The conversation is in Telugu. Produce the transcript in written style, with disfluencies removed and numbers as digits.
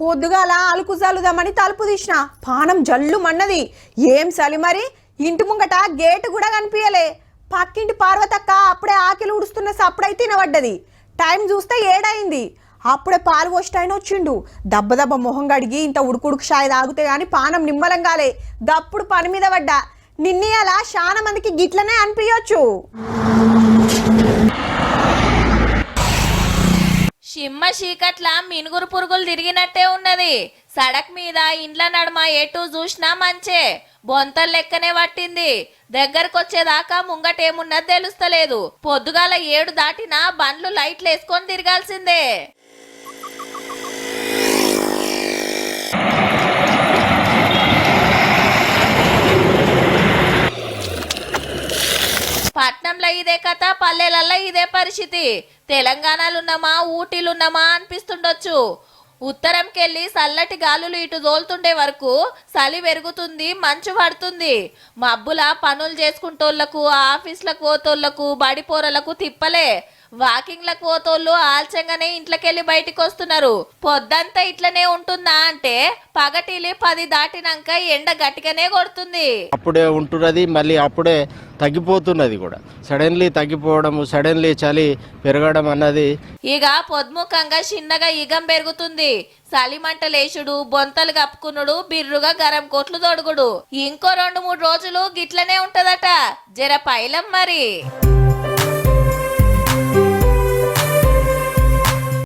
పొద్దుగాల అలుకు జల్లుదామని తలుపు తీసిన పానం జల్లు మన్నది. ఏం సలి మరి ఇంటి ముంగట గేటు కూడా కనిపించలే. పక్కింటి పార్వతక్క అప్పుడే ఆకిలి ఉడుస్తున్న సప్పుడై తినబడ్డది. టైం చూస్తే 7 అయింది. అప్పుడే పాలు పోస్టాయన వచ్చిండు. దెబ్బ దెబ్బ మొహం గడిగి ఇంత ఉడుకుడుకు షాయి తాగితే గాని పానం నిమ్మలంగాలే. గప్పుడు పని మీద పడ్డా. నిన్నయాల చాలా మందికి గిట్లనే అనిపించచ్చు. షిమ్మ చీకట్ల మినుగురు పురుగులు తిరిగినట్టే ఉన్నది. సడక్ మీద ఇండ్ల నడుమ ఎటు చూసినా మంచే. బొంతలు లెక్కనే పట్టింది. దగ్గరకొచ్చేదాకా ముంగటేమున్నది తెలుస్తలేదు. పొద్దుగాల 7 దాటినా బండ్లు లైట్లు వేసుకొని తిరగాల్సిందే. పట్నంలో ఇదే కథ, పల్లెలల్లో ఇదే పరిస్థితి. తెలంగాణలున్నామా ఊటీలున్నామా అనిపిస్తుండొచ్చు. ఉత్తరంకెళ్ళి చల్లటి గాలులు ఇటు దోలుతుండే వరకు చలి పెరుగుతుంది, మంచు పడుతుంది. మబ్బుల పనులు చేసుకుంటోళ్లకు, ఆఫీసులకు పోతోళ్లకు, బడిపోరలకు తిప్పలే. వాకింగ్లకు పోతోళ్ళు ఆల్చంగానే ఇంట్లోకెళ్ళి బయటికి వస్తున్నారు. పొద్దంతా ఇట్లనే ఉంటుందా అంటే పగటిలి 10 దాటినాక ఎండ గట్టిగానే కొడుతుంది. అప్పుడే ఉంటున్నది, మళ్ళీ అప్పుడే తగ్గిపోతున్నది కూడా. సడన్లీ తగ్గిపోవడం, సడన్లీ చలి పెరగడం అన్నది. ఇక పొద్దుముఖంగా చిన్నగా ఈగం పెరుగుతుంది. చలిమంటలేసుడు, బొంతలు కప్పుకునుడు, బిర్రుగా గరం కోట్లు తొడుగుడు. ఇంకో 2-3 రోజులు గిట్లనే ఉంటదట. జర పైలం మరి.